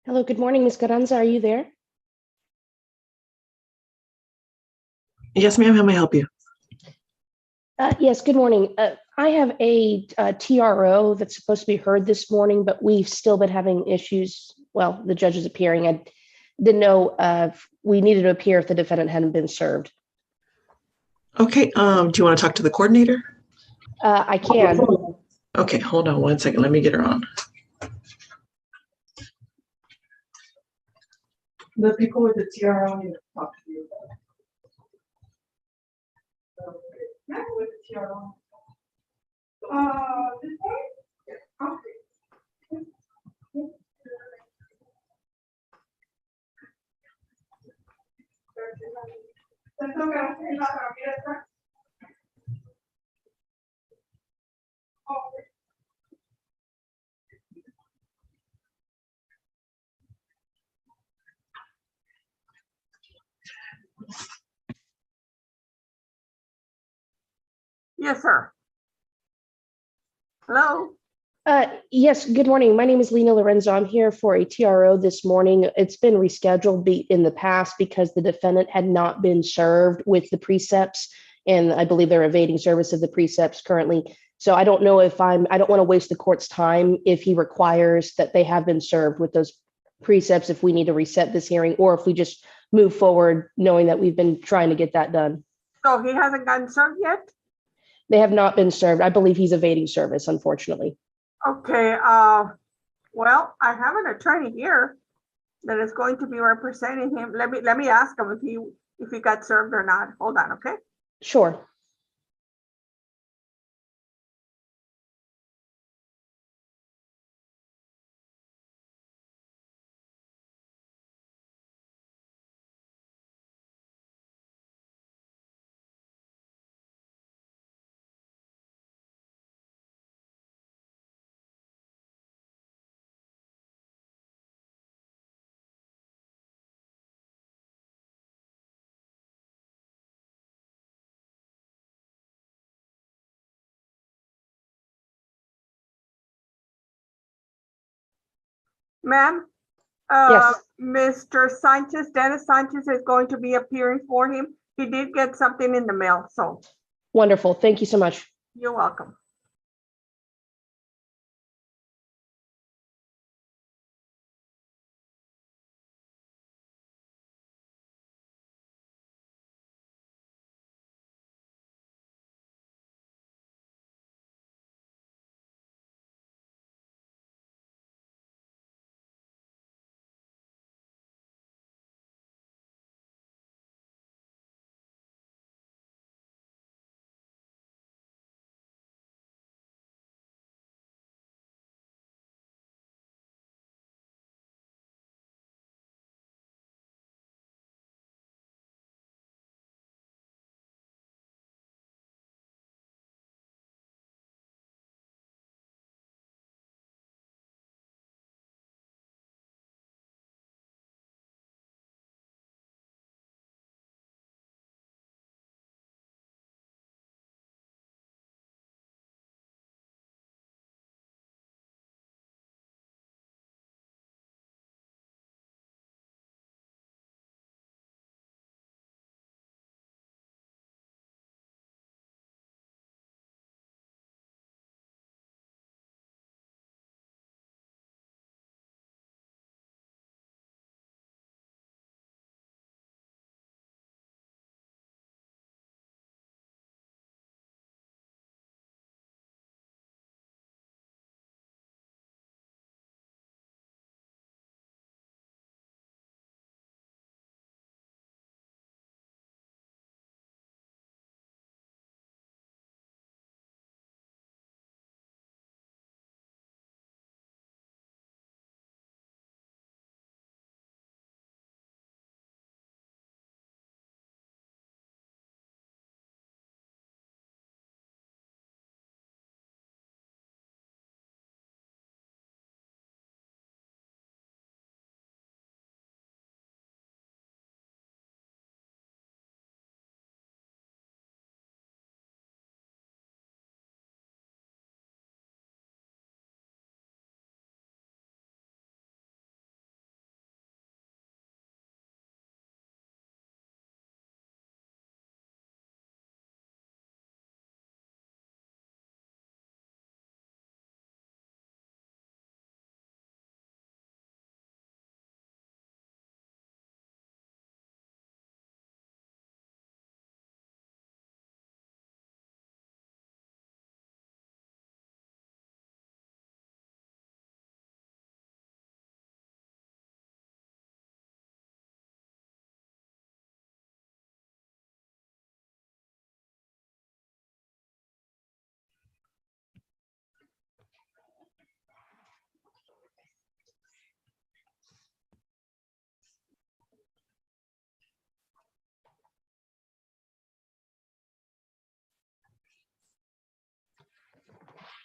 Hello, good morning, Ms. Carranza. Are you there? Yes, ma'am. How may I help you? Yes, good morning. I have a TRO that's supposed to be heard this morning, but we've still been having issues. Well, the judge is appearing. I didn't know if we needed to appear if the defendant hadn't been served. Okay. Do you want to talk to the coordinator? I can. Okay, hold on one second. Let me get her on. The people with the TRO need to talk to you. Yeah, with the TRO. This one? Okay. Yes, sir. Hello? Yes, good morning. My name is Lena Lorenzo. I'm here for a TRO this morning. It's been rescheduled in the past because the defendant had not been served with the precepts, and I believe they're evading service of the precepts currently. So I don't know if I don't want to waste the court's time if he requires that they have been served with those precepts, if we need to reset this hearing, or if we just move forward knowing that we've been trying to get that done. So he hasn't gotten served yet? They have not been served. I believe he's evading service, unfortunately. Okay, well, I have an attorney here that is going to be representing him. Let me ask him if he got served or not. Hold on, okay? Sure. Ma'am, Yes. Mr. Sanchez, Dennis Sanchez is going to be appearing for him. He did get something in the mail, so Wonderful. Thank you so much. you're welcome.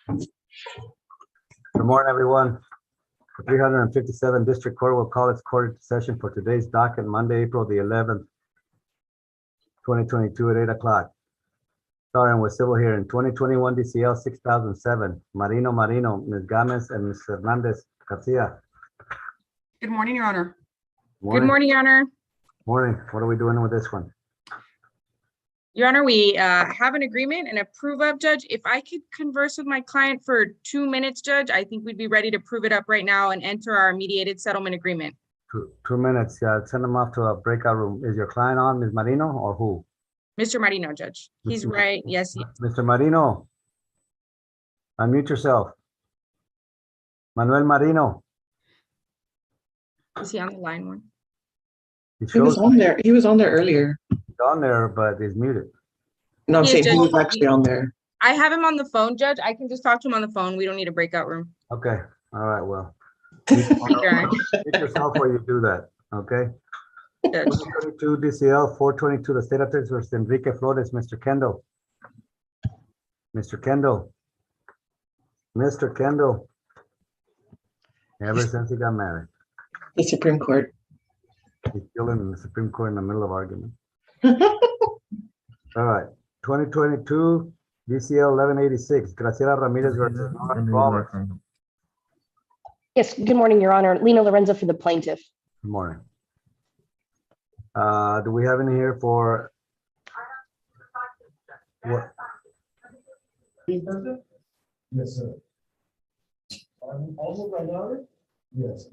Good morning, everyone. The 357 District Court will call its court session for today's docket, Monday, April the 11th, 2022 at 8 o'clock. Starting with civil hearing, 2021 DCL 6007, Marino, Ms. Gomez, and Ms. Hernandez Garcia. Good morning, Your Honor. Good morning, Your Honor. Morning. What are we doing with this one? Your Honor, we have an agreement and approve of, Judge. If I could converse with my client for 2 minutes, Judge, I think we'd be ready to prove it up right now and enter our mediated settlement agreement. 2 minutes. Send them off to a breakout room. Is your client on, Ms. Marino, or who? Mr. Marino, Judge. He's Mr. right. Yes. Mr. Marino, unmute yourself. Manuel Marino. Is he on the line one? He was on there. He was on there earlier. He's on there, but he's muted. No, I'm He is saying he just- was actually on there. I have him on the phone, Judge. I can just talk to him on the phone. We don't need a breakout room. Okay, all right, well. Thank you, Your Honor. Mute yourself while you do that, okay? Judge. 422 DCL 422, the state of Texas versus Enrique Flores, Mr. Kendall. Mr. Kendall. Mr. Kendall. Ever since he got married, The Supreme Court. he's still in the Supreme Court in the middle of argument. All right, 2022 DCL 1186, Graciela Ramirez versus Nora Flowers. Yes, good morning, Your Honor. Lena Lorenzo for the plaintiff. Good morning. Do we have any here for? What? Yes, sir. Also right now? Yes.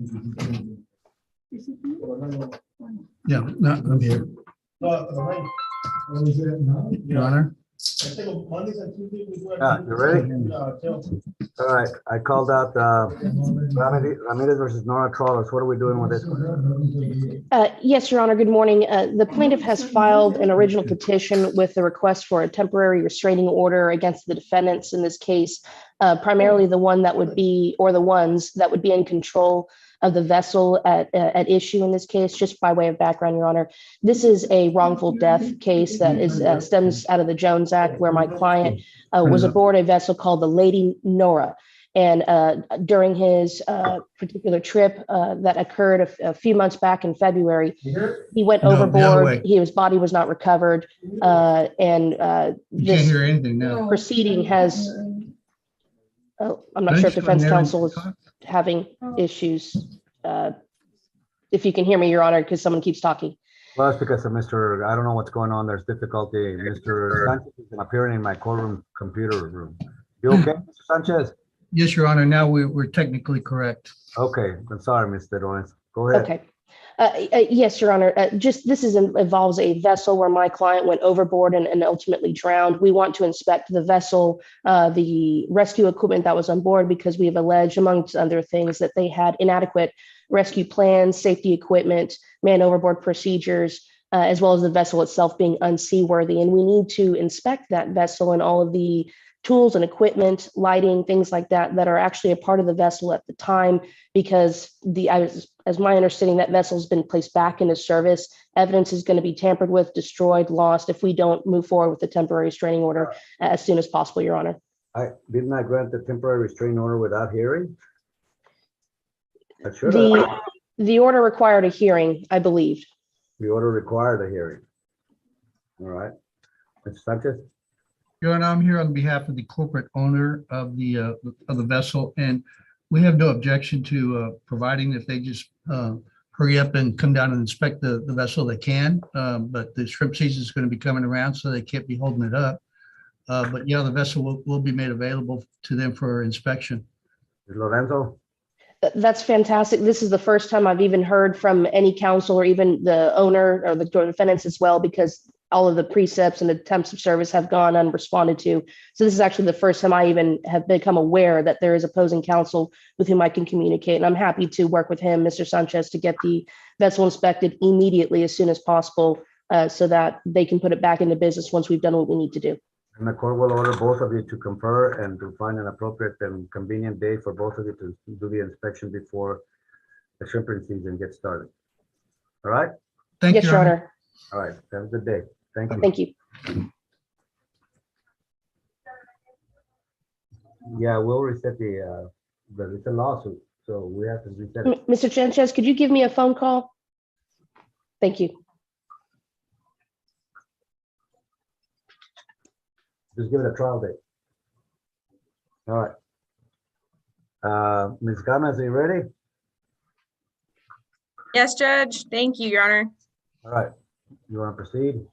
Yeah, no, I'm here, Your Honor. You ready? All right, I called out Ramirez versus Nora Flowers. What are we doing with this one? Yes, Your Honor, good morning. The plaintiff has filed an original petition with a request for a temporary restraining order against the defendants in this case, primarily the one that would be, or the ones that would be in control of the vessel at issue in this case. Just by way of background, Your Honor, this is a wrongful death case that is stems out of the Jones Act, where my client was aboard a vessel called the Lady Nora. And during his particular trip that occurred a few months back in February, he went No, the other overboard. way. His body was not recovered. You can't This hear anything now. proceeding has, I'm not sure if defense counsel is having issues. If you can hear me, Your Honor, because someone keeps talking. Well, it's because of Mr. I don't know what's going on. There's difficulty. Mr. Sanchez is appearing in my courtroom computer room. You okay, Mr. Sanchez? Yes, Your Honor, now we're technically correct. Okay, I'm sorry, Mr. Lawrence. Go ahead. Okay. Yes, Your Honor. Involves a vessel where my client went overboard and ultimately drowned. We want to inspect the vessel, the rescue equipment that was on board, because we have alleged, amongst other things, that they had inadequate rescue plans, safety equipment, man overboard procedures, as well as the vessel itself being unseaworthy. And we need to inspect that vessel and all of the tools and equipment, lighting, things like that, that are actually a part of the vessel at the time, because as my understanding, that vessel has been placed back into service. Evidence is going to be tampered with, destroyed, lost if we don't move forward with the temporary restraining order as soon as possible, Your Honor. Didn't I grant the temporary restraining order without hearing? I should have. The order required a hearing, I believe. The order required a hearing. All right. Mr. Sanchez? Your Honor, I'm here on behalf of the corporate owner of the vessel, and we have no objection to providing if they just hurry up and come down and inspect the vessel, they can. But the shrimp season is going to be coming around, so they can't be holding it up. But yeah, the vessel will be made available to them for inspection. Lorenzo? That's fantastic. This is the first time I've even heard from any counsel or even the owner or the defendants as well, because all of the precepts and attempts of service have gone unresponded to. So this is actually the first time I even have become aware that there is opposing counsel with whom I can communicate. And I'm happy to work with him, Mr. Sanchez, to get the vessel inspected immediately as soon as possible, so that they can put it back into business once we've done what we need to do. And the court will order both of you to confer and to find an appropriate and convenient day for both of you to do the inspection before the shrimping season gets started. All right? Thank Yes, you, Your Honor. All right. Have a good day. Thank you. Thank you. Yeah, we'll reset it's a lawsuit, so we have to reset it. Mr. Sanchez, could you give me a phone call? Thank you. Just give it a trial date. All right. Ms. Gomez, are you ready? Yes, Judge. Thank you, Your Honor. All right. You want to proceed?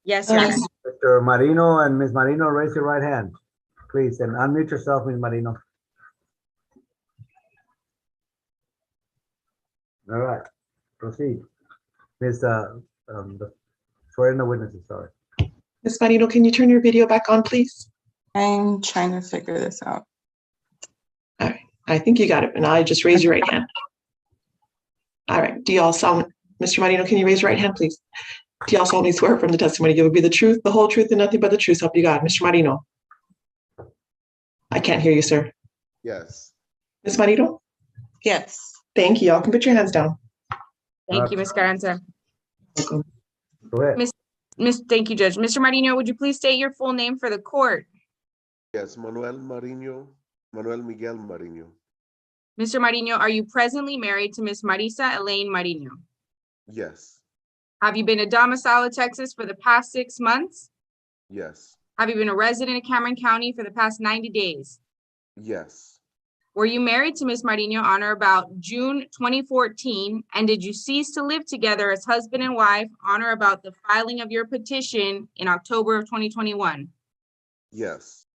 Yes, Your Honor. Mr. Marino and Ms. Marino, raise your right hand, please, and unmute yourself, Ms. Marino. All right, proceed. Ms. Swearing the witnesses, sorry. Ms. Marino, can you turn your video back on, please? I'm trying to figure this out. All right, I think you got it, but now I just raise your right hand. All right, do y'all sound, Mr. Marino, can you raise your right hand, please? Do y'all solemnly swear from the testimony you will be the truth, the whole truth, and nothing but the truth, help you God? Mr. Marino? I can't hear you, sir. Yes. Ms. Marino? Yes. Thank you. Y'all can put your hands down. Thank you, Ms. Carranza. Welcome. Go ahead. Thank you, Judge. Mr. Marino, would you please state your full name for the court? Yes, Manuel Miguel Marino. Mr. Marino, are you presently married to Ms. Marisa Elaine Marino? Yes. Have you been a domicile of Texas for the past 6 months? Yes. Have you been a resident of Cameron County for the past 90 days? Yes. Were you married to Ms. Marino on or about June 2014? And did you cease to live together as husband and wife on or about the filing of your petition in October of 2021? Yes.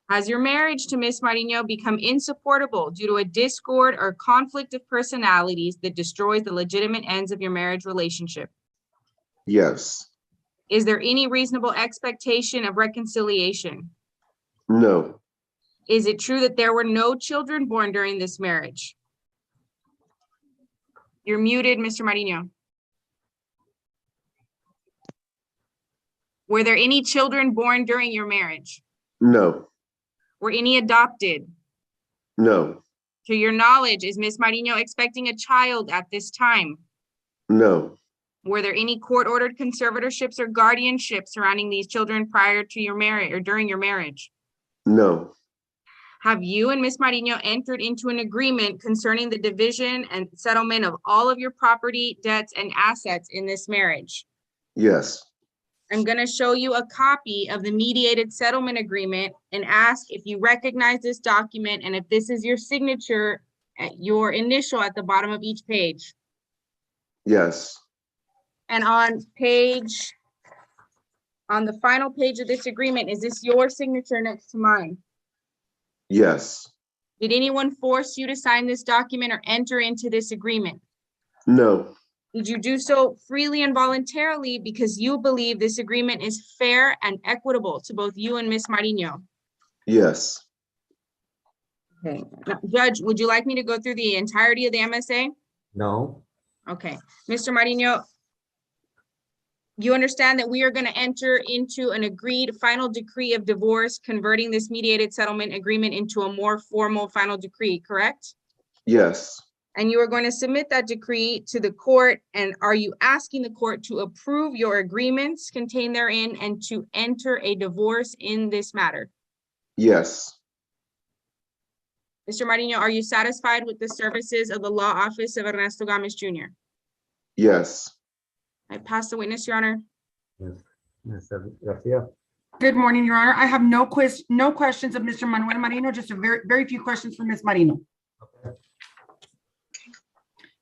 Has your marriage to Ms. Marino become insupportable due to a discord or conflict of personalities that destroys the legitimate ends of your marriage relationship? Yes. Is there any reasonable expectation of reconciliation? No. Is it true that there were no children born during this marriage? You're muted, Mr. Marino. Were there any children born during your marriage? No. Were any adopted? No. To your knowledge, is Ms. Marino expecting a child at this time? No. Were there any court-ordered conservatorships or guardianships surrounding these children prior to your marriage or during your marriage? No. Have you and Ms. Marino entered into an agreement concerning the division and settlement of all of your property, debts, and assets in this marriage? Yes. I'm going to show you a copy of the mediated settlement agreement and ask if you recognize this document and if this is your signature at your initial at the bottom of each page. Yes. And on the final page of this agreement, is this your signature next to mine? Yes. Did anyone force you to sign this document or enter into this agreement? No. Did you do so freely and voluntarily because you believe this agreement is fair and equitable to both you and Ms. Marino? Yes. Okay. Now, Judge, would you like me to go through the entirety of the MSA? No. Okay. Mr. Marino, you understand that we are going to enter into an agreed final decree of divorce, converting this mediated settlement agreement into a more formal final decree, correct? Yes. And you are going to submit that decree to the court. And are you asking the court to approve your agreements contained therein and to enter a divorce in this matter? Yes. Mr. Marino, are you satisfied with the services of the law office of Ernesto Gomez Jr.? Yes. I pass the witness, Your Honor. Yes. Ms. Garcia. Good morning, Your Honor. I have no questions of Mr. Manuel Marino, just a very few questions for Ms. Marino. Okay.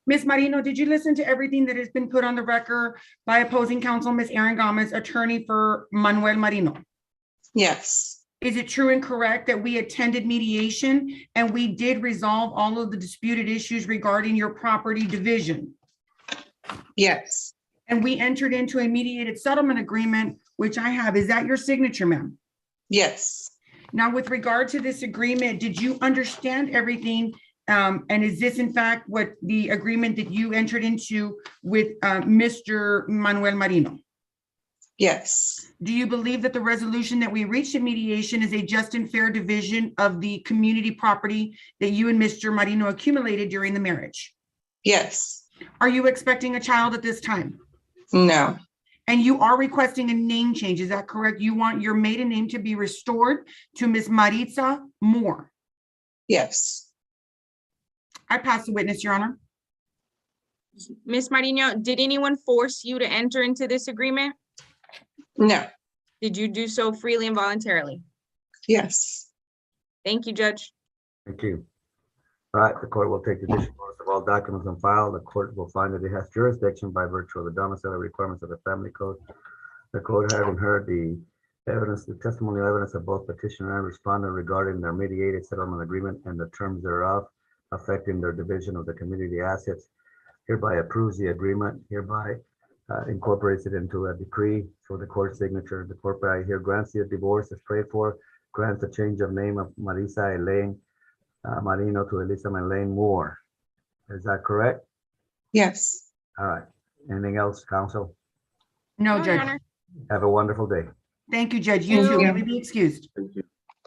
Ms. Marino, did you listen to everything that has been put on the record by opposing counsel, Ms. Erin Gomez, attorney for Manuel Marino? Yes. Is it true and correct that we attended mediation and we did resolve all of the disputed issues regarding your property division? Yes. And we entered into a mediated settlement agreement, which I have. Is that your signature, ma'am? Yes. Now, with regard to this agreement, did you understand everything? And is this in fact what the agreement that you entered into with Mr. Manuel Marino? Yes. Do you believe that the resolution that we reached in mediation is a just and fair division of the community property that you and Mr. Marino accumulated during the marriage? Yes. Are you expecting a child at this time? No. And you are requesting a name change, is that correct? You want your maiden name to be restored to Ms. Maritza Moore. Yes. I pass the witness, Your Honor. Ms. Marino, did anyone force you to enter into this agreement? No. Did you do so freely and voluntarily? Yes. Thank you, Judge. Thank you. All right, the court will take judicial notice of all documents on file. The court will find that it has jurisdiction by virtue of the domiciliary requirements of the family code. The court, having heard the evidence, the testimonial evidence of both petitioner and respondent regarding their mediated settlement agreement and the terms thereof affecting their division of the community assets, hereby approves the agreement, hereby incorporates it into a decree for the court signature. The court by here grants the divorce as prayed for, grants the change of name of Marisa Elaine Marino to Elisa Elaine Moore. Is that correct? Yes. All right. Anything else, counsel? No, No, Your Judge. Honor. Have a wonderful day. Thank you, Judge. You Thank too. you. May we be excused.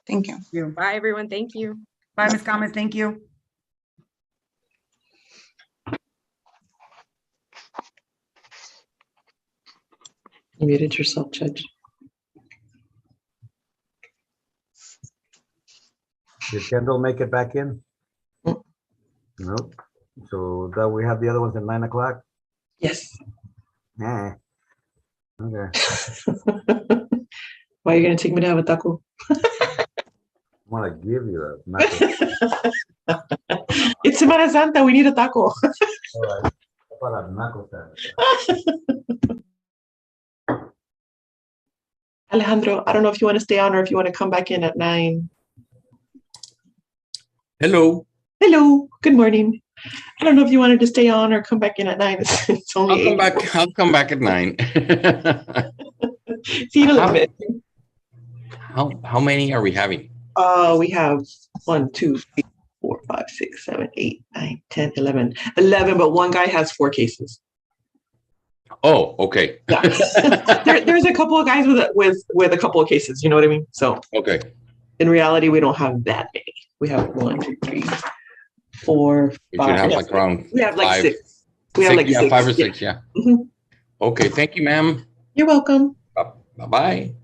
Thank you. You. Bye, everyone. Thank you. Bye, Ms. Gomez. Thank you. You muted yourself, Judge. Did Kendall make it back in? Mm. Nope. So that we have the other ones at 9 o'clock? Yes. Nah. Okay. Why are you going to take me to have a taco? I want to give you a knuckle. It's Semana Santa. We need a taco. All right. How about a knuckle sandwich? Alejandro, I don't know if you want to stay on or if you want to come back in at 9. Hello. Hello. Good morning. I don't know if you wanted to stay on or come back in at 9. It's only I'll come 8. back. I'll come back at 9. See you in a little bit. How many are we having? We have 1, 2, 3, 4, 5, 6, 7, 8, 9, 10, 11. 11, but one guy has 4 cases. Oh, okay. Yeah. There's a couple of guys with a couple of cases. You know what I mean? So Okay. in reality, we don't have that many. We have 1, 2, 3, 4, We 5. should have like around We have like 5. 6. We have like yeah, 6. 5 or 6. Yeah. Mhm. Okay. Thank you, ma'am. You're welcome. Bye-bye.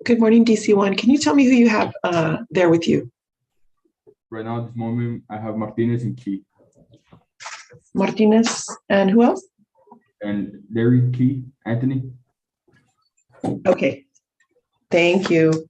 Good morning, DC1. Can you tell me who you have there with you? Right now, at this moment, I have Martinez and Key. Martinez and who else? And Larry Key, Anthony. Okay. Thank you.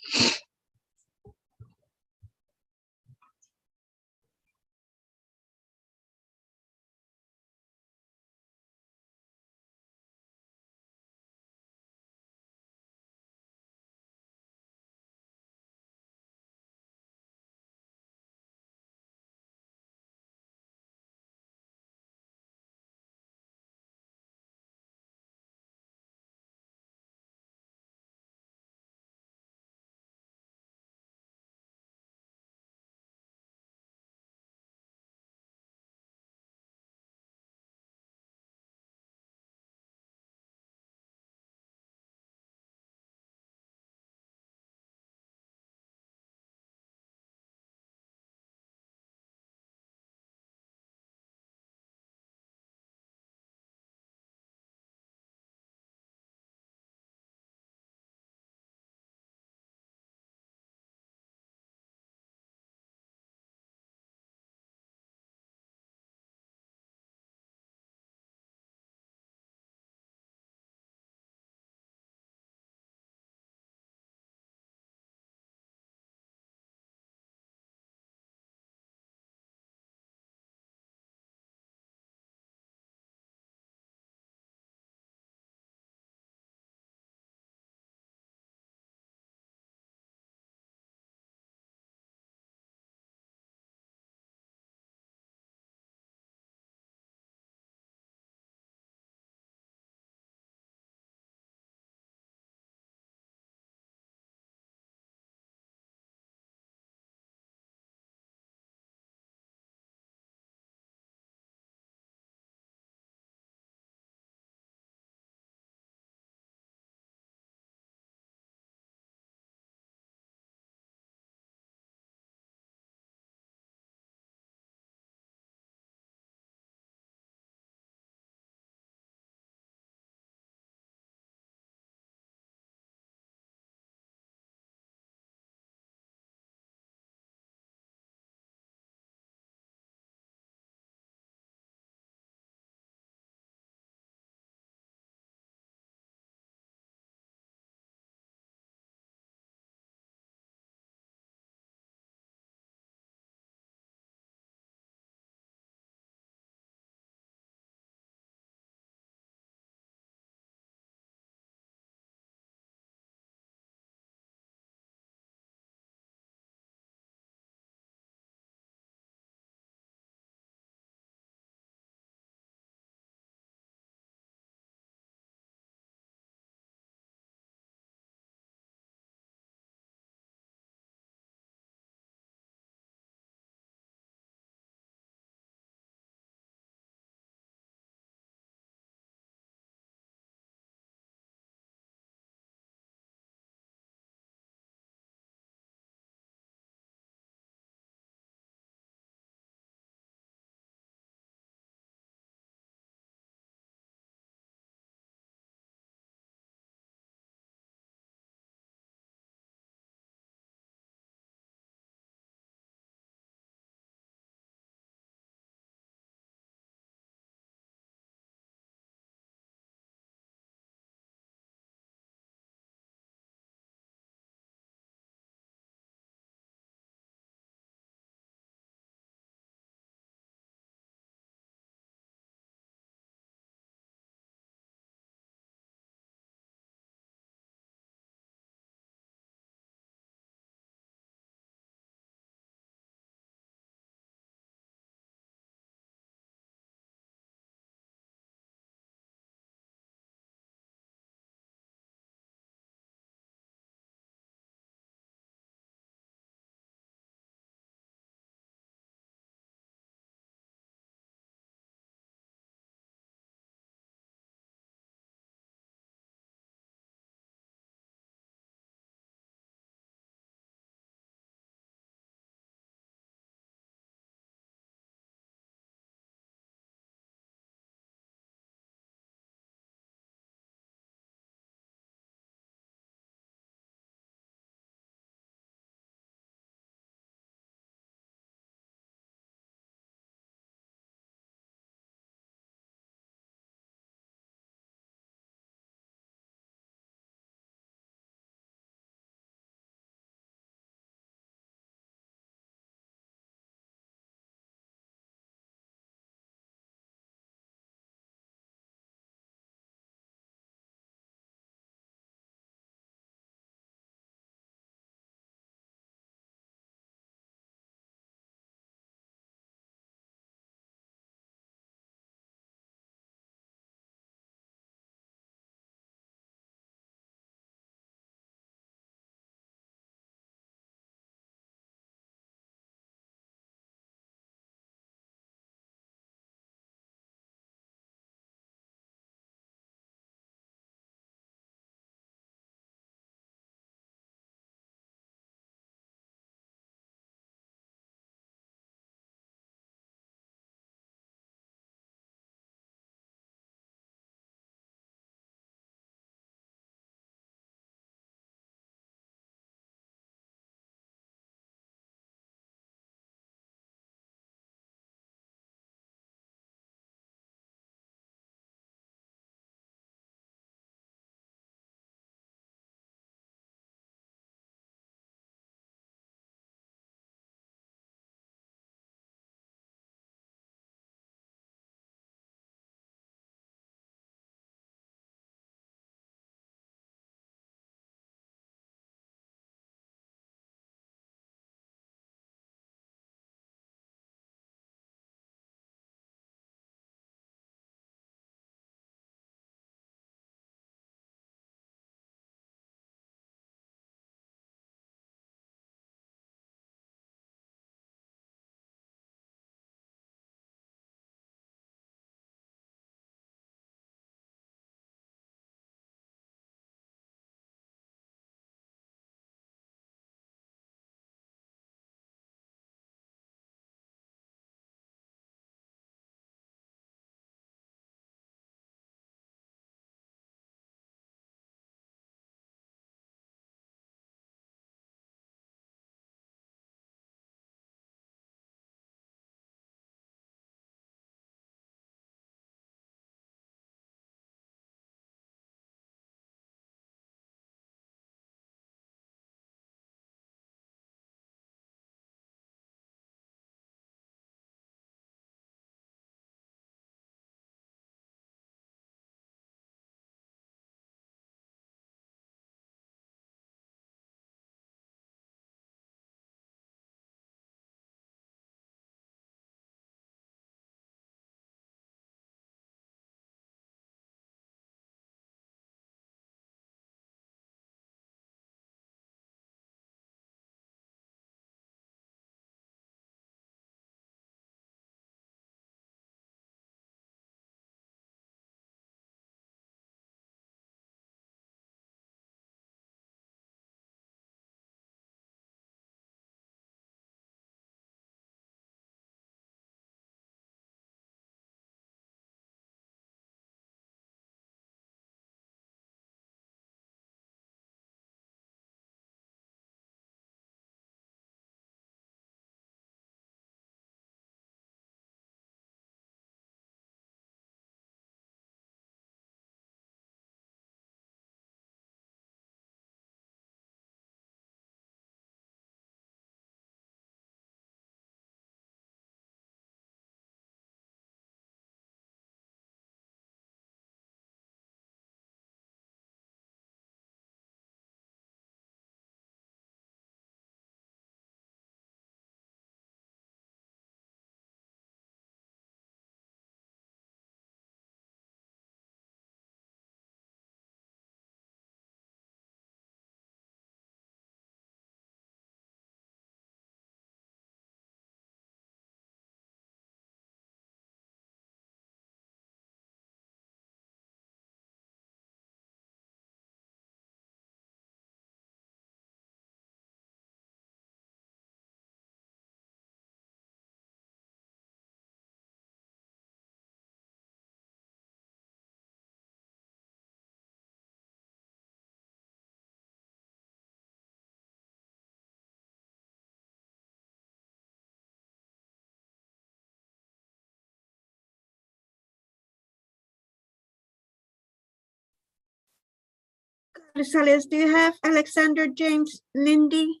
Gonzalez, do you have Alexander James Lindy?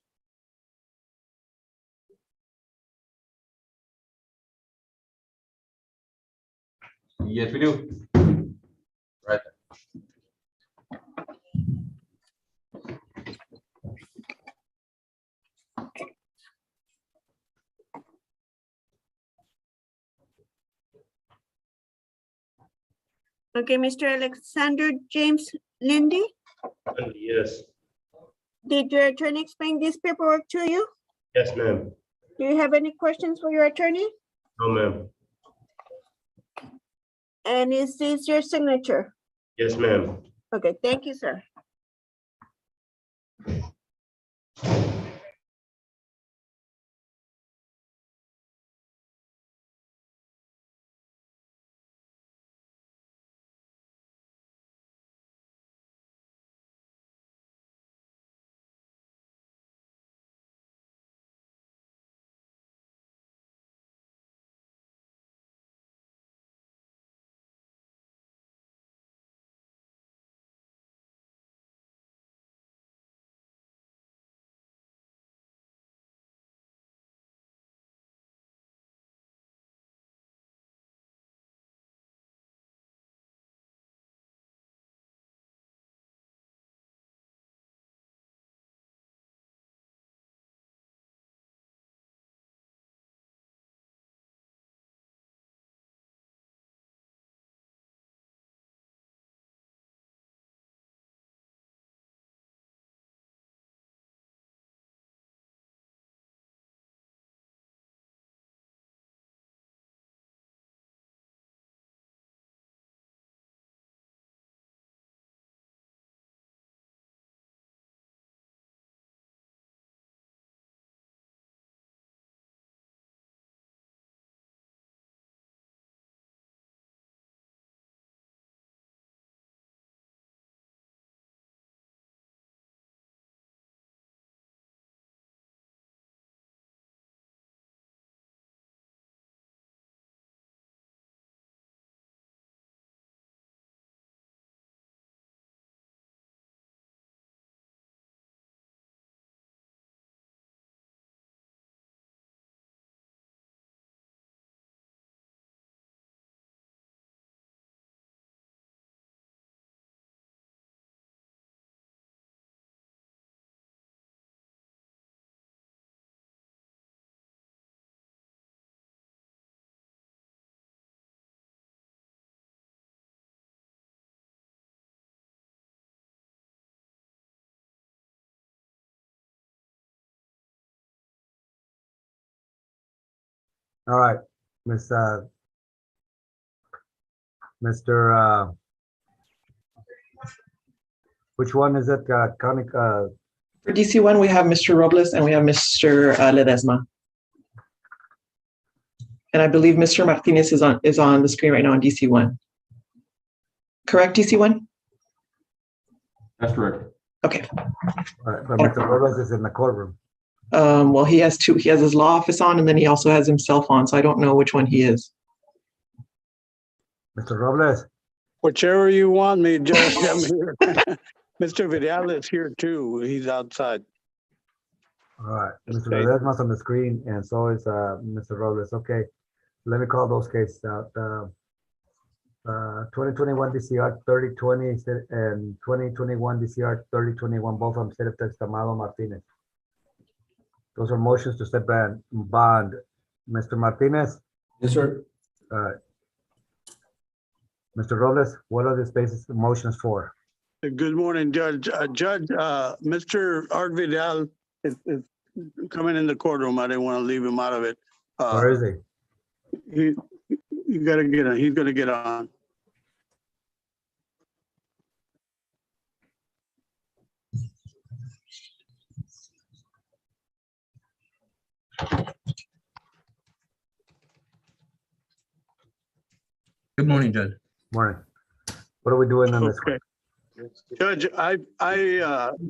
Yes, we do. Right. Okay, Mr. Alexander James Lindy, Yes. did your attorney explain this paperwork to you? Yes, ma'am. Do you have any questions for your attorney? No, ma'am. And is this your signature? Yes, ma'am. Okay, thank you, sir. All right, Mr. Which one is it? County, For DC1, we have Mr. Robles and we have Mr. Ledesma. And I believe Mr. Martinez is on the screen right now on DC1. Correct, DC1? That's correct. Okay. all right, but Mr. Robles is in the courtroom. Well, he has two. He has his law office on and then he also has himself on. So I don't know which one he is. Mr. Robles, Whichever you want me, Judge, I'm here. Mr. Vidal is here too. He's outside. all right, Mr. Okay. Ledesma's on the screen and so is Mr. Robles. Okay, let me call those cases out. 2021 DCR 3020 and 2021 DCR 3021, both from State of Texas, Amado Martinez. Those are motions to set bond. Mr. Martinez? Yes, sir. All right. Mr. Robles, what are the spaces motions for? Good morning, Judge. Mr. Art Vidal is coming in the courtroom. I didn't want to leave him out of it. Where is he? You gotta get on. He's gonna get on. Good morning, Judge. Morning. What are we doing on this one? Okay. Judge, I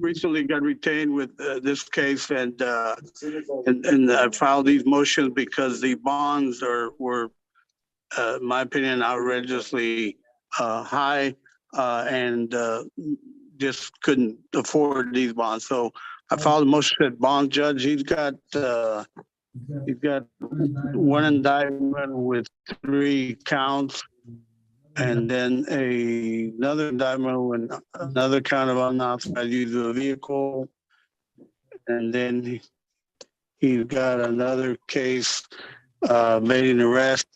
recently got retained with this case and I filed these motions because the bonds were, in my opinion, outrageously high, and just couldn't afford these bonds. So I filed a motion at bond judge. He's got one indictment with 3 counts, and then another indictment with another count of unauthorized use of a vehicle. And then he's got another case, made an arrest,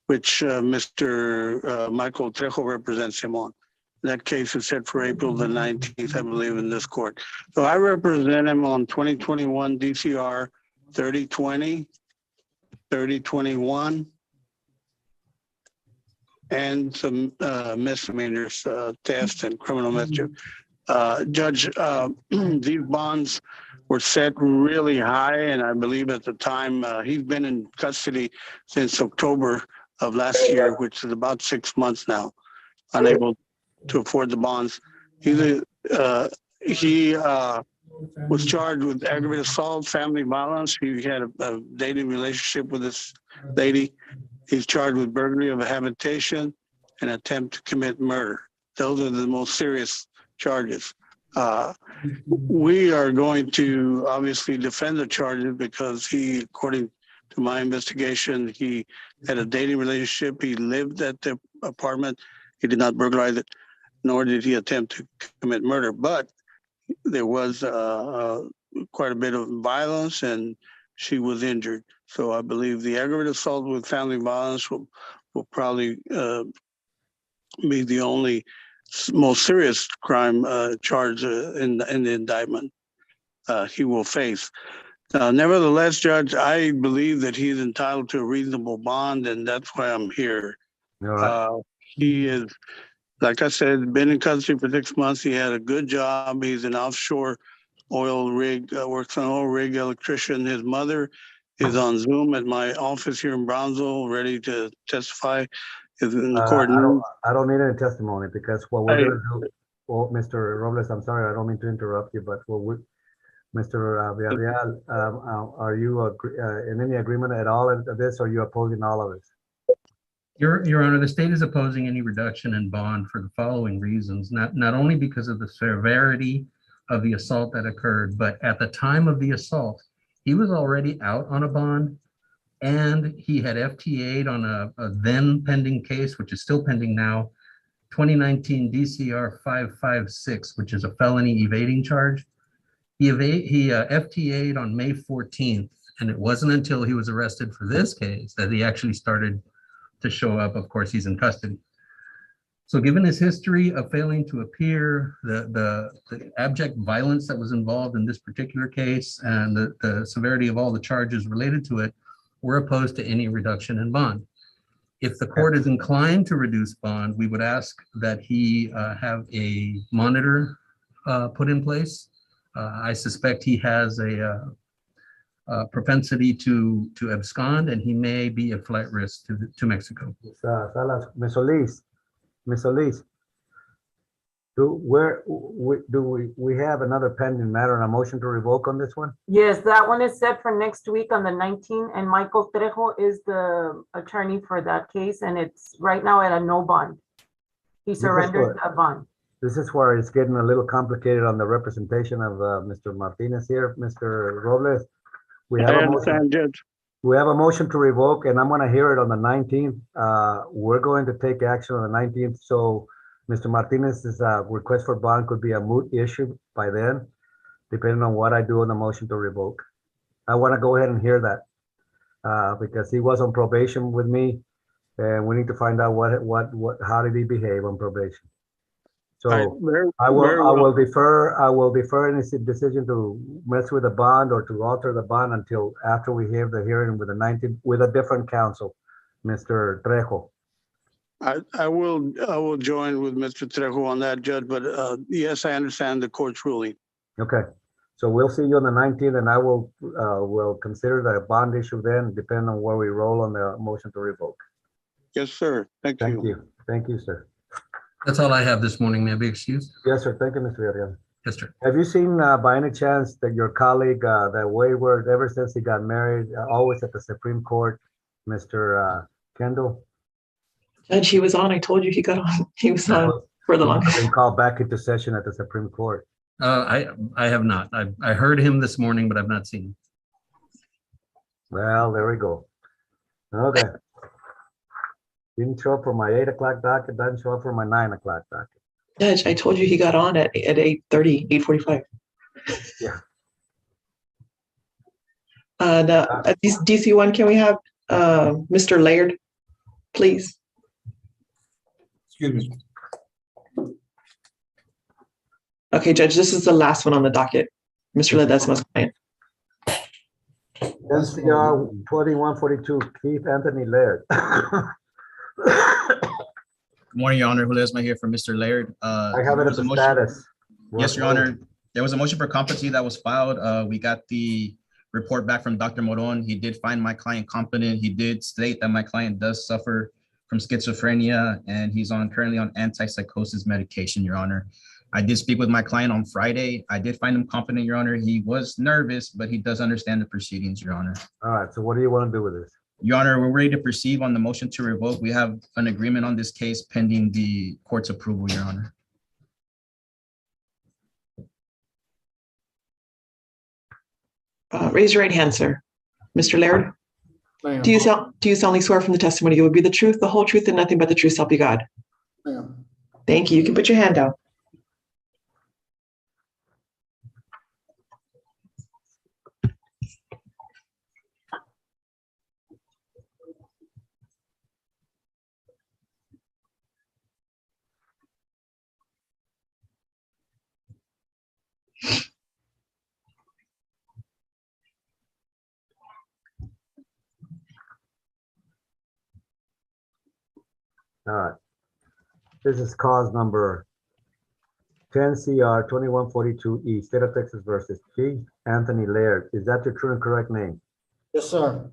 which Mr. Michael Trejo represents him on. That case is set for April the 19th, I believe, in this court. So I represent him on 2021 DCR 3020, 3021, and some misdemeanors, theft and criminal mischief. Judge, these bonds were set really high, and I believe at the time he's been in custody since October of last year, which is about 6 months now, unable to afford the bonds. He was charged with aggravated assault, family violence. He had a dating relationship with this lady. He's charged with burglary of a habitation and attempt to commit murder. Those are the most serious charges. We are going to obviously defend the charges because he, according to my investigation, he had a dating relationship. He lived at the apartment. He did not burglarize it, nor did he attempt to commit murder. But there was quite a bit of violence, and she was injured. So I believe the aggravated assault with family violence will probably be the only most serious crime charge in the indictment he will face. Nevertheless, Judge, I believe that he's entitled to a reasonable bond, and that's why I'm here. He is, like I said, been in custody for 6 months. He had a good job. He's an offshore oil rig, works on oil rig electrician. His mother is on Zoom at my office here in Brownsville, ready to testify. Is in the court. I don't need any testimony because what we're going to do, well, Mr. Robles, I'm sorry, I don't mean to interrupt you, but Mr. Villarreal, are you in any agreement at all of this, or are you opposing all of this? Your Honor, the state is opposing any reduction in bond for the following reasons, not only because of the severity of the assault that occurred, but at the time of the assault, he was already out on a bond, and he had FTA'd on a then pending case, which is still pending now, 2019 DCR 556, which is a felony evading charge. He FTA'd on May 14th, and it wasn't until he was arrested for this case that he actually started to show up. Of course, he's in custody. So given his history of failing to appear, the abject violence that was involved in this particular case, and the severity of all the charges related to it, we're opposed to any reduction in bond. If the court is inclined to reduce bond, we would ask that he have a monitor put in place. I suspect he has a propensity to abscond, and he may be a flight risk to Mexico. Ms. Solis, do we have another pending matter and a motion to revoke on this one? Yes, that one is set for next week on the 19th, and Michael Trejo is the attorney for that case, and it's right now at a no bond. He surrendered a bond. This is where it's getting a little complicated on the representation of Mr. Martinez here. Mr. Robles, we have a motion. Judge. We have a motion to revoke, and I'm going to hear it on the 19th. We're going to take action on the 19th. So Mr. Martinez's request for bond could be a moot issue by then, depending on what I do on the motion to revoke. I want to go ahead and hear that because he was on probation with me, and we need to find out how did he behave on probation. So I will defer any decision to mess with the bond or to alter the bond until after we have the hearing with the 19th with a different counsel, Mr. Trejo. I will join with Mr. Trejo on that, Judge, but yes, I understand the court's ruling. Okay, so we'll see you on the 19th, and I will consider the bond issue then, depending on where we roll on the motion to revoke. Yes, sir. Thank you. Thank you, sir. That's all I have this morning. May I be excused? Yes, sir. Thank you, Mr. Villarreal. Yes, sir. Have you seen by any chance that your colleague, that wayward, ever since he got married, always at the Supreme Court, Mr. Kendall? Judge, he was on. I told you he got on. He was on. for the long. Been called back into session at the Supreme Court. I have not. I heard him this morning, but I've not seen him. Well, there we go. Okay. Didn't show up for my 8 o'clock docket, doesn't show up for my 9 o'clock docket. Judge, I told you he got on at 8:30, 8:45. Yeah. At DC1, can we have Mr. Laird, please? Excuse me. Okay, Judge, this is the last one on the docket. Mr. Ledesma's client. NCR 2142, Keith Anthony Laird. Good morning, Your Honor. Ledesma here for Mr. Laird. I have it as a status. Yes, Your Honor. There was a motion for competency that was filed. We got the report back from Dr. Moron. He did find my client competent. He did state that my client does suffer from schizophrenia and he's currently on antipsychosis medication, Your Honor. I did speak with my client on Friday. I did find him competent, Your Honor. He was nervous, but he does understand the proceedings, Your Honor. All right, so what do you want to do with this? Your Honor, we're ready to proceed on the motion to revoke. We have an agreement on this case pending the court's approval, Your Honor. Raise your right hand, sir. Mr. Laird, do you solemnly swear from the testimony you will be the truth, the whole truth, and nothing but the truth, so help you God? Thank you. You can put your hand down. All right. This is cause number 10CR 2142E, State of Texas versus Keith Anthony Laird. Is that your true and correct name? Yes, sir.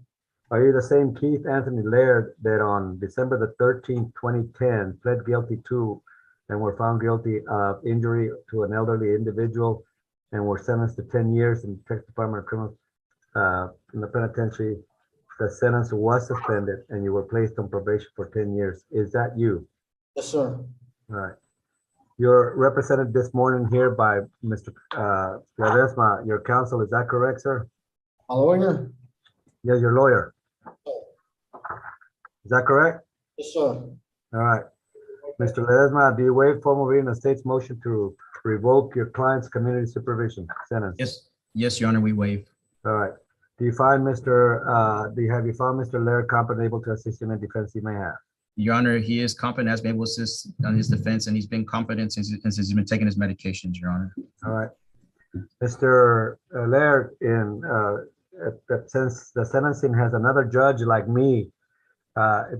Are you the same Keith Anthony Laird that on December the 13th, 2010, pled guilty to and were found guilty of injury to an elderly individual and were sentenced to 10 years in the Texas Department of Criminal in the penitentiary? The sentence was suspended and you were placed on probation for 10 years. Is that you? Yes, sir. All right. You're represented this morning here by Mr. Ledesma, your counsel. Is that correct, sir? A lawyer? Yes, your lawyer. Is that correct? Yes, sir. All right. Mr. Ledesma, do you waive formal reading of the state's motion to revoke your client's community supervision sentence? Yes, yes, Your Honor, we waive. All right. Have you found Mr. Laird competent, able to assist in a defense he may have? Your Honor, he is competent, has been able to assist on his defense, and he's been competent since he's been taking his medications, Your Honor. All right. Mr. Laird, since the sentencing has another judge like me,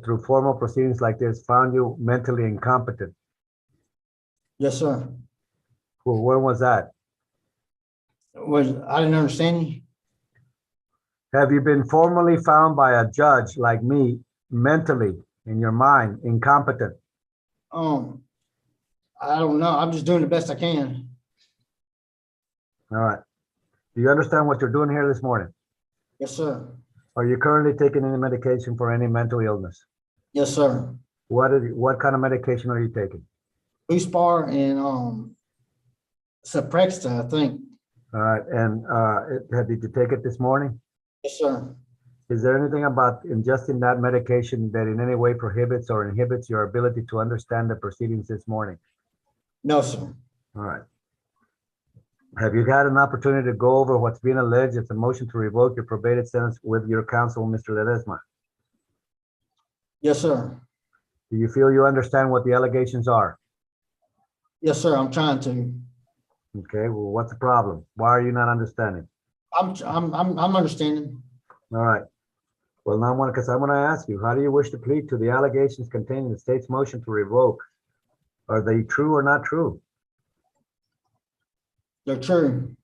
through formal proceedings like this, found you mentally incompetent. Yes, sir. Well, when was that? I didn't understand you. Have you been formally found by a judge like me, mentally, in your mind, incompetent? I don't know. I'm just doing the best I can. All right. Do you understand what you're doing here this morning? Yes, sir. Are you currently taking any medication for any mental illness? Yes, sir. What kind of medication are you taking? Buspar and Suprexa, I think. All right. And did you take it this morning? Yes, sir. Is there anything about ingesting that medication that in any way prohibits or inhibits your ability to understand the proceedings this morning? No, sir. All right. Have you had an opportunity to go over what's being alleged? It's a motion to revoke your probated sentence with your counsel, Mr. Ledesma. Yes, sir. Do you feel you understand what the allegations are? Yes, sir. I'm trying to. Okay. Well, what's the problem? Why are you not understanding? I'm understanding. All right. Well, now I want to ask you, how do you wish to plead to the allegations contained in the state's motion to revoke? Are they true or not true? They're true.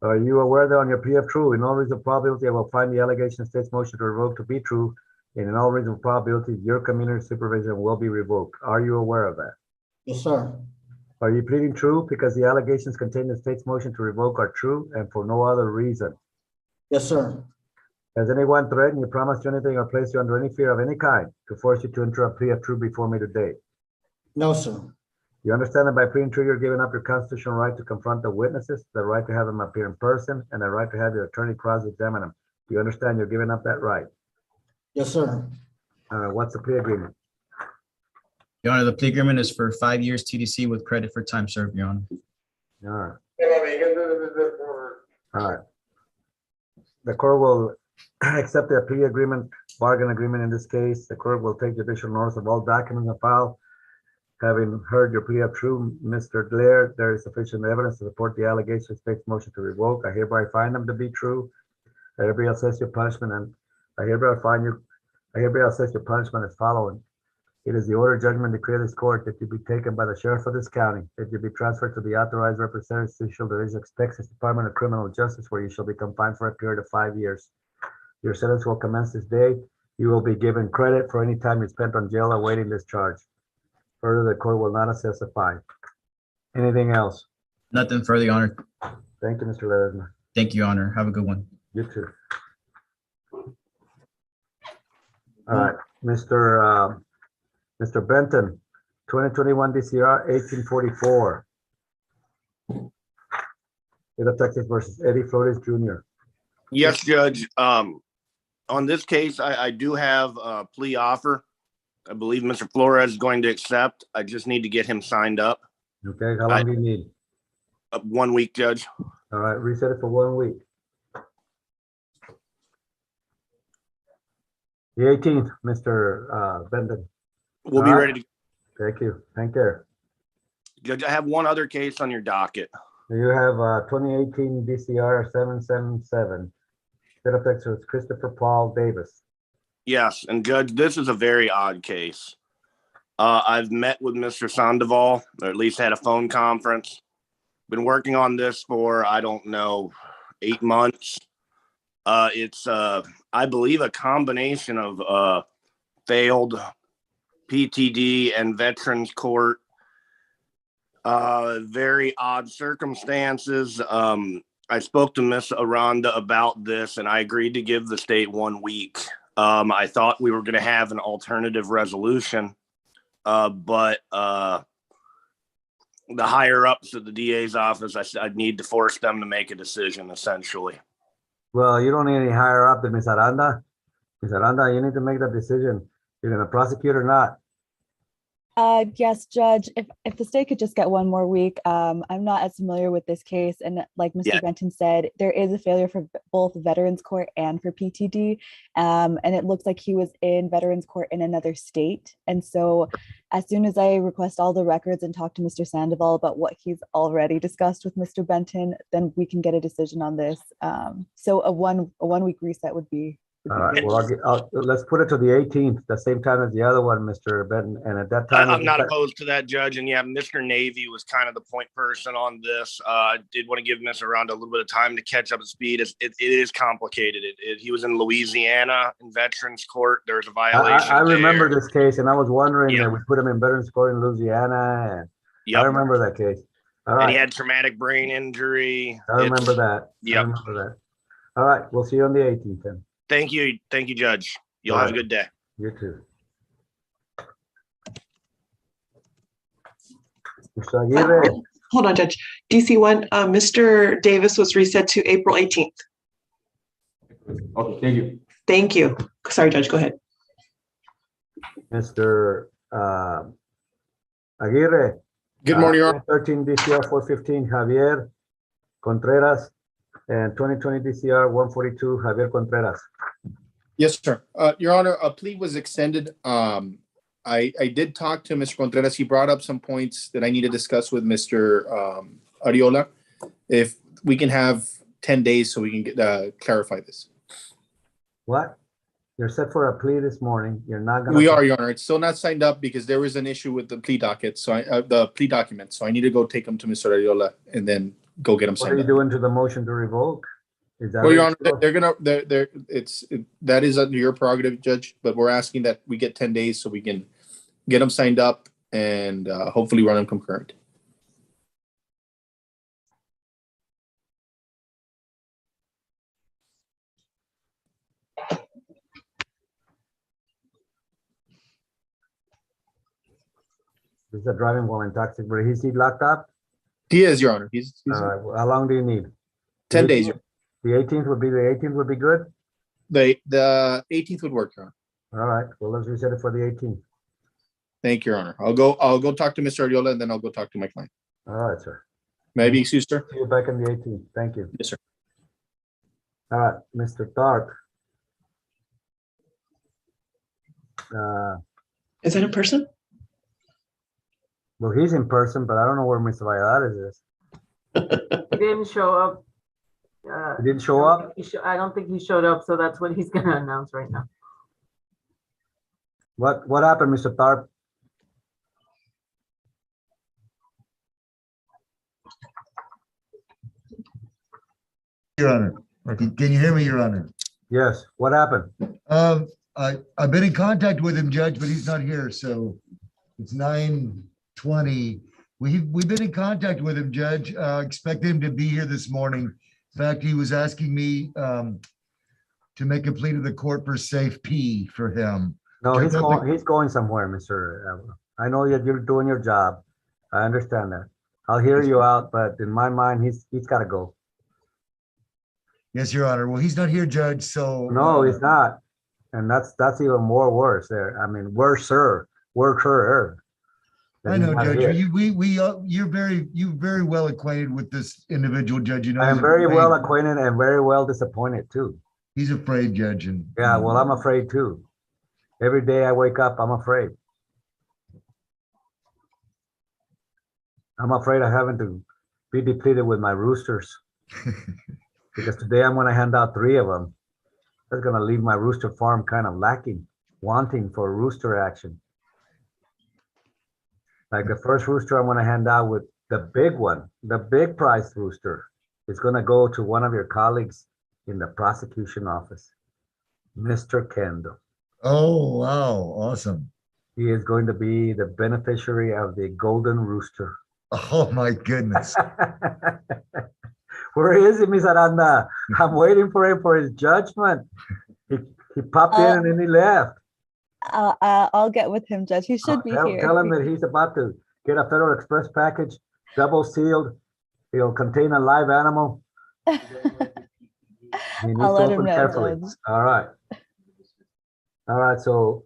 Are you aware that on your plea of true, in all reasonable probability, I will find the allegations in the state's motion to revoke to be true, and in all reasonable probability, your community supervision will be revoked? Are you aware of that? Yes, sir. Are you pleading true because the allegations contained in the state's motion to revoke are true and for no other reason? Yes, sir. Has anyone threatened you, promised you anything, or placed you under any fear of any kind to force you to enter a plea of true before me today? No, sir. You understand that by pleading true, you're giving up your constitutional right to confront the witnesses, the right to have them appear in person, and the right to have your attorney cross-examine them. Do you understand you're giving up that right? Yes, sir. What's the plea agreement? Your Honor, the plea agreement is for 5 years TDC with credit for time served, Your Honor. All right. All right. The court will accept the plea agreement, bargain agreement in this case. The court will take judicial notice of all documents and file. Having heard your plea of true, Mr. Blair, there is sufficient evidence to support the allegations, state's motion to revoke. I hereby find them to be true. I hereby assess your punishment and I hereby assess your punishment as following. It is the order of judgment declared this court that you be taken by the sheriff of this county, that you be transferred to the authorized representative Judicial Division of Texas Department of Criminal Justice, where you shall be confined for a period of 5 years. Your sentence will commence this day. You will be given credit for any time you spent on jail awaiting this charge. Further, the court will not assess a fine. Anything else? Nothing further, Your Honor. Thank you, Mr. Ledesma. Thank you, Your Honor. Have a good one. You too. All right, Mr. Benton, 2021 DCR 1844. State of Texas versus Eddie Flores Jr. Yes, Judge. On this case, I do have a plea offer. I believe Mr. Flores is going to accept. I just need to get him signed up. Okay, how long do you need? 1 week, Judge. All right, reset it for 1 week. The 18th, Mr. Benton. We'll be ready to. Thank you. Thank you. Judge, I have one other case on your docket. You have 2018 DCR 777. State of Texas, Christopher Paul Davis. Yes, and Judge, this is a very odd case. I've met with Mr. Sandoval, or at least had a phone conference. Been working on this for, I don't know, 8 months. It's, I believe, a combination of failed PTD and Veterans Court. Very odd circumstances. I spoke to Miss Aranda about this, and I agreed to give the state 1 week. I thought we were going to have an alternative resolution, but the higher ups at the DA's office, I said I'd need to force them to make a decision, essentially. Well, you don't need any higher up than Ms. Aranda. Ms. Aranda, you need to make that decision. You're going to prosecute or not. Yes, Judge, if the state could just get 1 more week. I'm not as familiar with this case. And like Mr. Benton said, there is a failure for both Veterans Court and for PTD. And it looks like he was in Veterans Court in another state. And so as soon as I request all the records and talk to Mr. Sandoval about what he's already discussed with Mr. Benton, then we can get a decision on this. So a one week reset would be. All right, well, let's put it to the 18th, the same time as the other one, Mr. Benton. And at that time, I'm not opposed to that, Judge. And yeah, Mr. Navy was kind of the point person on this. I did want to give Mr. Aranda a little bit of time to catch up to speed. It is complicated. He was in Louisiana in Veterans Court. There's a violation. I remember this case, and I was wondering that we put him in Veterans Court in Louisiana. And I remember that case. All right. And he had traumatic brain injury. I remember that. Yep. I remember that. All right, we'll see you on the 18th then. Thank you, Judge. You'll have a good day. You too. Mr. Aguirre. Hold on, Judge. DC1, Mr. Davis was reset to April 18th. Okay, thank you. Thank you. Sorry, Judge, go ahead. Mr. Aguirre. Good morning, Your Honor. 13 DCR 415, Javier Contreras, and 2020 DCR 142, Javier Contreras. Yes, sir. Your Honor, a plea was extended. I did talk to Mr. Contreras. He brought up some points that I need to discuss with Mr. Ariola. If we can have 10 days so we can get, clarify this. What? You're set for a plea this morning. You're not going to. We are, Your Honor. It's still not signed up because there was an issue with the plea docket. So the plea document. So I need to go take them to Mr. Ariola and then go get them signed up. What are you doing to the motion to revoke? Is that well, Your Honor, that is under your prerogative, Judge, but we're asking that we get 10 days so we can get them signed up and hopefully run them concurrent. This is a driving while intoxicated. Is he locked up? He is, Your Honor. He's How long do you need? 10 days. The 18th would be good? The 18th would work, Your Honor. All right, well, let's reset it for the 18th. Thank you, Your Honor. I'll go talk to Mr. Ariola and then I'll go talk to my client. All right, sir. May I be excused, sir? See you back on the 18th. Thank you. Yes, sir. All right, Mr. Tharp. Is that in person? Well, he's in person, but I don't know where Mr. Valladares is. He didn't show up. He didn't show up? I don't think he showed up, so that's what he's gonna announce right now. What happened, Mr. Tharp? Your Honor, can you hear me, Your Honor? Yes, what happened? I've been in contact with him, Judge, but he's not here, so it's 9:20. We've been in contact with him, Judge. Expect him to be here this morning. In fact, he was asking me to make a plea to the court for safe P for him. No, he's going somewhere, Mr. I know that you're doing your job. I understand that. I'll hear you out, but in my mind, he's got to go. Yes, Your Honor. Well, he's not here, Judge, so. No, he's not. And that's even more worse there. I mean, worser. I know, Judge. You're very well acquainted with this individual, Judge. You know, I am very well acquainted and very well disappointed too. He's afraid, Judge. And yeah, well, I'm afraid too. Every day I wake up, I'm afraid. I'm afraid I'm having to be depleted with my roosters. Because today I'm going to hand out 3 of them. That's going to leave my rooster farm kind of lacking, wanting for rooster action. Like the first rooster I'm going to hand out with the big one, the big prize rooster, is going to go to one of your colleagues in the prosecution office, Mr. Kendall. oh, wow, awesome. He is going to be the beneficiary of the golden rooster. Oh my goodness. Where is he, Miss Aranda? I'm waiting for him for his judgment. He popped in and then he left. I'll get with him, Judge. He should be here. Tell him that he's about to get a Federal Express package, double sealed. It'll contain a live animal. He needs I'll to let him open know, carefully. Judge. All right. All right. So,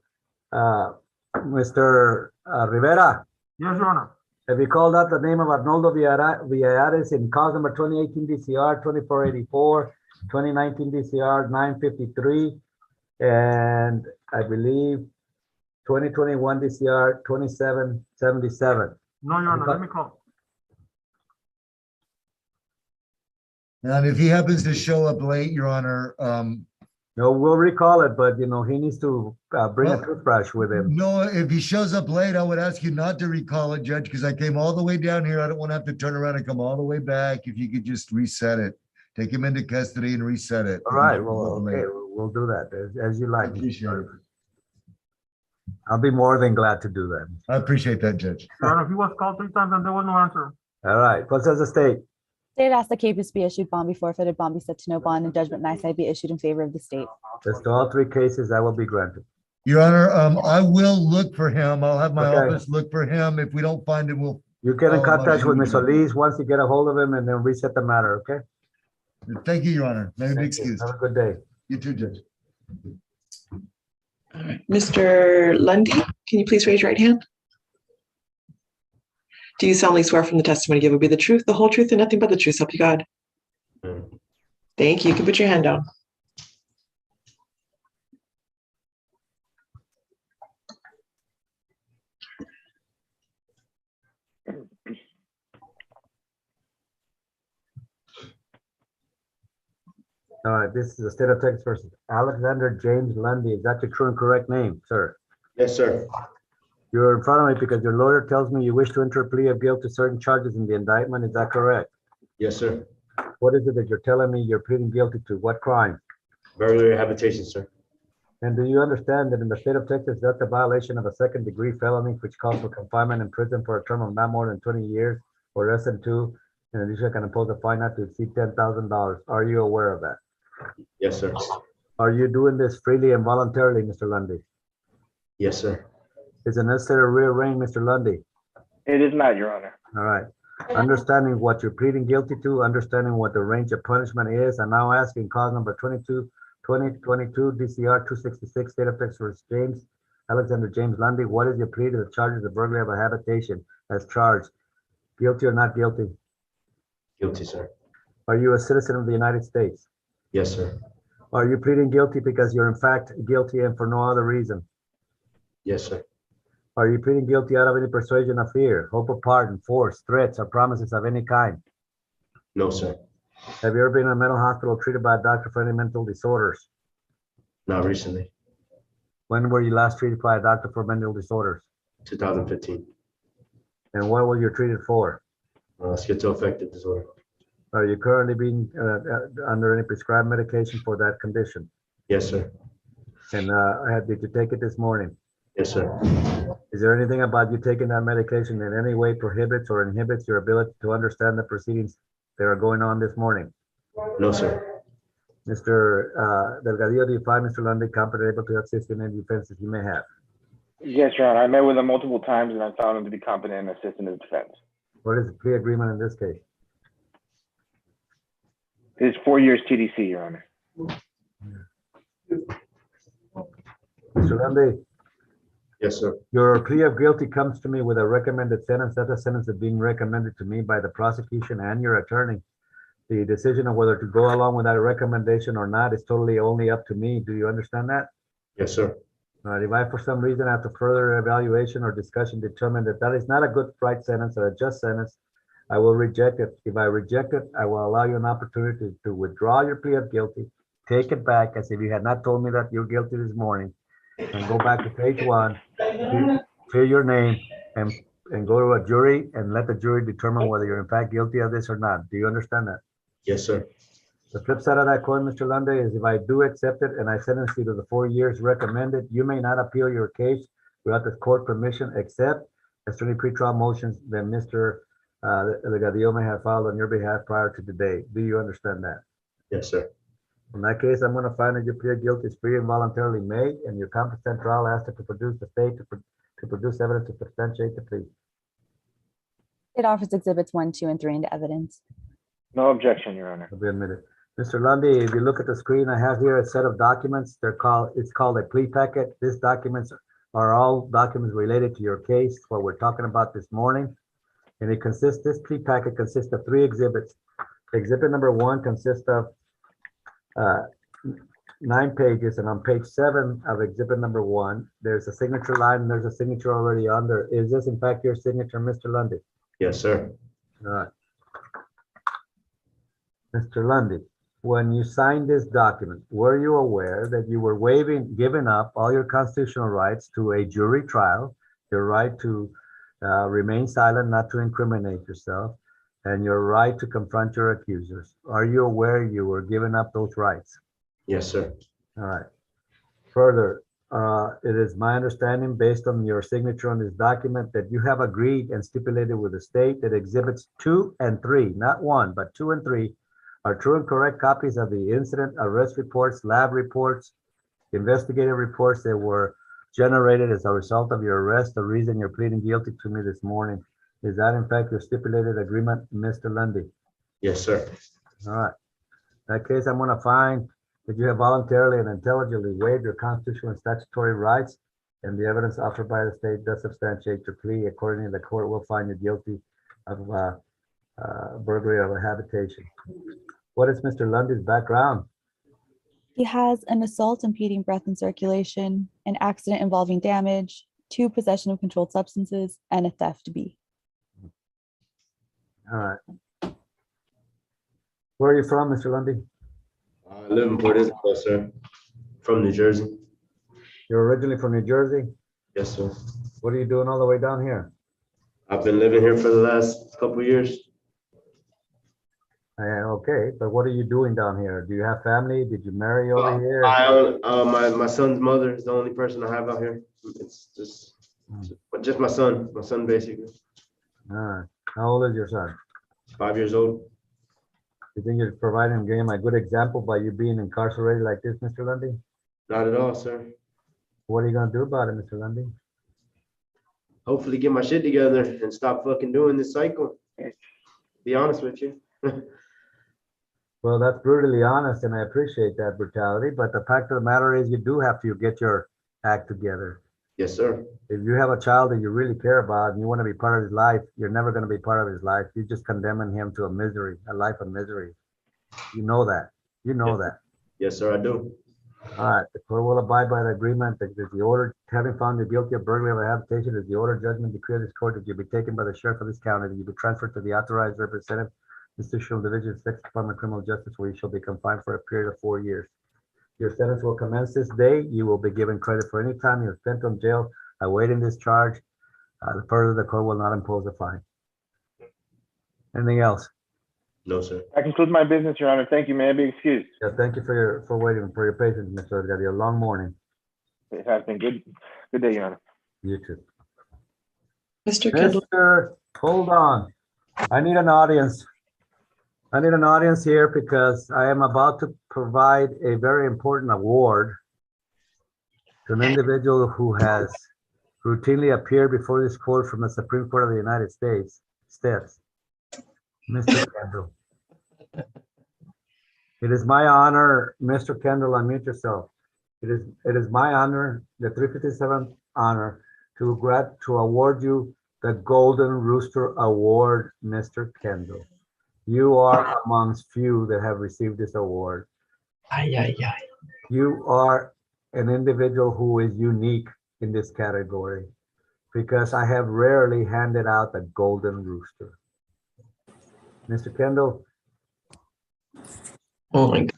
Mr. Rivera. Yes, Your Honor. Have you called out the name of Arnoldo Villares in cause number 2018 DCR 2484, 2019 DCR 953, and I believe 2021 DCR 2777? No, Your Honor, let me call. And if he happens to show up late, Your Honor, no, we'll recall it, but you know, he needs to bring a toothbrush with him. no, if he shows up late, I would ask you not to recall it, Judge, because I came all the way down here. I don't want to have to turn around and come all the way back. If you could just reset it, take him into custody and reset it. All right, well, okay, we'll do that as you like. I'll be more than glad to do that. I appreciate that, Judge. Your Honor, he was called 3 times and there was no answer. All right, what says the state? State asked the case be issued, bond be forfeited, bond be set to no bond, and judgment NICE be issued in favor of the state. As to all 3 cases, that will be granted. Your Honor, I will look for him. I'll have my Okay. office look for him. If we don't find him, we'll. You get in Oh, contact my with Ms. goodness. Solis once you get a hold of him and then reset the matter, okay? Thank you, Your Honor. May I be Thank you. excused. Have a good day. You too, Judge. All right. Mr. Lundy, can you please raise your right hand? Do you solemnly swear from the testimony you give will be the truth, the whole truth, and nothing but the truth, so help you God? Thank you. You can put your hand down. All right, this is the state of Texas versus Alexander James Lundy. Is that your true and correct name, sir? Yes, sir. You're in front of me because your lawyer tells me you wish to enter a plea of guilt to certain charges in the indictment. Is that correct? Yes, sir. What is it that you're telling me you're pleading guilty to? What crime? Burglary habitation, sir. And do you understand that in the state of Texas, that's a violation of a second-degree felony, which calls for confinement in prison for a term of not more than 20 years or less than 2? In addition, can impose a fine not to exceed $10,000. Are you aware of that? Yes, sir. Are you doing this freely and voluntarily, Mr. Lundy? Yes, sir. Is it necessary to rearrange, Mr. Lundy? It is not, Your Honor. All right. Understanding what you're pleading guilty to, understanding what the range of punishment is, I'm now asking cause number 2022 DCR 266, State of Texas versus Alexander James Lundy. What is your plea to the charges of burglary of a habitation as charged? Guilty or not guilty? Guilty, sir. Are you a citizen of the United States? Yes, sir. Are you pleading guilty because you're in fact guilty and for no other reason? Yes, sir. Are you pleading guilty out of any persuasion of fear, hope of pardon, force, threats, or promises of any kind? No, sir. Have you ever been in a mental hospital treated by a doctor for any mental disorders? Not recently. When were you last treated by a doctor for mental disorders? 2015. And what were you treated for? Schizoaffective disorder. Are you currently being under any prescribed medication for that condition? Yes, sir. And did you take it this morning? Yes, sir. Is there anything about you taking that medication that in any way prohibits or inhibits your ability to understand the proceedings that are going on this morning? No, sir. Mr. Delgadillo, do you find Mr. Lundy competent, able to assist in any defenses you may have? Yes, Your Honor. I met with him multiple times and I found him to be competent and assist in his defense. What is the plea agreement in this case? It's 4 years TDC, Your Honor. Mr. Lundy? Yes, sir. Your plea of guilty comes to me with a recommended sentence. That's a sentence that's being recommended to me by the prosecution and your attorney. The decision of whether to go along with that recommendation or not is totally only up to me. Do you understand that? Yes, sir. All right. If I, for some reason, after further evaluation or discussion, determine that that is not a good right sentence or a just sentence, I will reject it. If I reject it, I will allow you an opportunity to withdraw your plea of guilty, take it back as if you had not told me that you're guilty this morning, and go back to page 1, clear your name, and go to a jury and let the jury determine whether you're in fact guilty of this or not. Do you understand that? Yes, sir. The flip side of that coin, Mr. Lundy, is if I do accept it and I sentence you to the 4 years recommended, you may not appeal your case without the court permission, except as to any pretrial motions that Mr. Delgadillo may have filed on your behalf prior to today. Do you understand that? Yes, sir. In that case, I'm going to find that your plea of guilty is free and voluntarily made, and your competent trial asked to produce the state to produce evidence to substantiate the plea. It offers exhibits 1, 2, and 3 into evidence. No objection, Your Honor. I'll be admitted. Mr. Lundy, if you look at the screen, I have here a set of documents. It's called a plea packet. These documents are all documents related to your case, what we're talking about this morning. And this plea packet consists of 3 exhibits. Exhibit number 1 consists of 9 pages, and on page 7 of exhibit number 1, there's a signature line and there's a signature already on there. Is this in fact your signature, Mr. Lundy? Yes, sir. All right. Mr. Lundy, when you signed this document, were you aware that you were giving up all your constitutional rights to a jury trial, your right to remain silent, not to incriminate yourself, and your right to confront your accusers? Are you aware you were giving up those rights? Yes, sir. All right. Further, it is my understanding, based on your signature on this document, that you have agreed and stipulated with the state that exhibits 2 and 3, not 1, but 2 and 3, are true and correct copies of the incident arrest reports, lab reports, investigative reports that were generated as a result of your arrest, the reason you're pleading guilty to me this morning. Is that in fact your stipulated agreement, Mr. Lundy? Yes, sir. All right. In that case, I'm going to find that you have voluntarily and intelligently waived your constitutional and statutory rights, and the evidence offered by the state does substantiate your plea. Accordingly, the court will find you guilty of burglary of a habitation. What is Mr. Lundy's background? He has an assault impeding breath and circulation, an accident involving damage, 2 possession of controlled substances, and a theft B. All right. Where are you from, Mr. Lundy? I live in Port Isabel, sir. From New Jersey. You're originally from New Jersey? Yes, sir. What are you doing all the way down here? I've been living here for the last couple of years. Okay, but what are you doing down here? Do you have family? Did you marry over here? My son's mother is the only person I have out here. It's just my son basically. All right. How old is your son? 5 years old. You think you're providing him a good example by you being incarcerated like this, Mr. Lundy? Not at all, sir. What are you going to do about it, Mr. Lundy? hopefully get my shit together and stop fucking doing this cycle. Be honest with you. Well, that's brutally honest, and I appreciate that brutality, but the fact of the matter is you do have to get your act together. Yes, sir. If you have a child that you really care about and you want to be part of his life, you're never going to be part of his life. You're just condemning him to a misery, a life of misery. You know that. You know that. Yes, sir, I do. All right, the court will abide by the agreement that the order, having found you guilty of burglary of a habitation, is the order judgment decree of this court that you be taken by the sheriff of this county, that you be transferred to the authorized representative, Institutional Division, Sex Department of Criminal Justice, where you shall be confined for a period of 4 years. Your sentence will commence this day. You will be given credit for any time you have spent on jail awaiting this charge. Further, the court will not impose a fine. Anything else? No, sir. That concludes my business, Your Honor. Thank you. May I be excused? Yeah, thank you for waiting, for your patience, Mr. Edgar. A long morning. It has been good. Good day, Your Honor. You too. Mr. Kendall, Hold on. I need an audience. I need an audience here because I am about to provide a very important award to an individual who has routinely appeared before this court from the Supreme Court of the United States, Mr. Kendall. It is my honor, Mr. Kendall, unmute yourself. It is my honor, the 357th honor, to award you the Golden Rooster Award, Mr. Kendall. You are amongst few that have received this award. You are an individual who is unique in this category because I have rarely handed out the Golden Rooster. Mr. Kendall. Oh my God.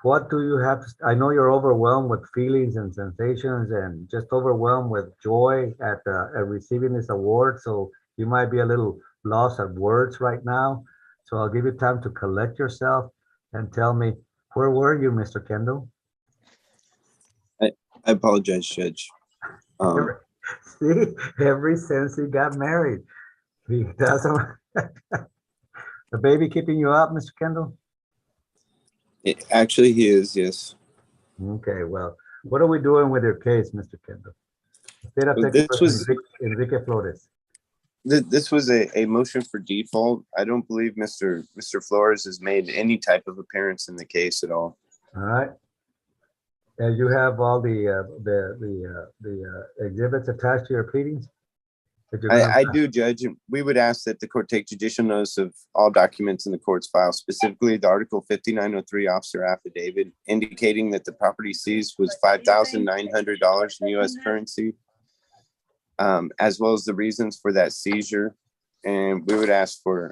What do you have? I know you're overwhelmed with feelings and sensations and just overwhelmed with joy at receiving this award. So you might be a little lost at words right now. So I'll give you time to collect yourself and tell me, where were you, Mr. Kendall? I apologize, Judge. See, ever since he got married, he doesn't. The baby keeping you up, Mr. Kendall? Actually, he is, yes. Okay, well, what are we doing with your case, Mr. Kendall? State of Well, Texas this was- Enrique Flores. This was a motion for default. I don't believe Mr. Flores has made any type of appearance in the case at all. All right. And you have all the exhibits attached to your pleadings? That you're gonna- I do, Judge. And we would ask that the court take judicial notice of all documents in the court's file, specifically the Article 5903 Officer Affidavit, indicating that the property seized was $5,900 in U.S. currency, as well as the reasons for that seizure. And we would ask for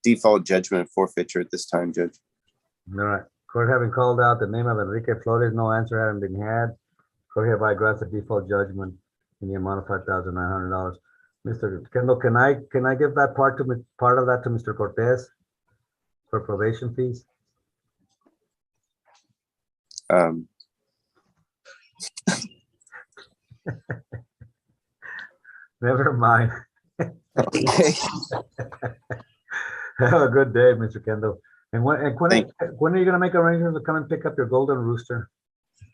default judgment forfeiture at this time, Judge. All right. Court having called out the name of Enrique Flores, no answer having been had. Court hereby grants a default judgment in the amount of $5,900. Mr. Kendall, can I give that part of that to Mr. Cortez for probation fees? Never mind. Okay. Have a good day, Mr. Kendall. And when are you gonna make arrangements to come and pick up your Golden Rooster?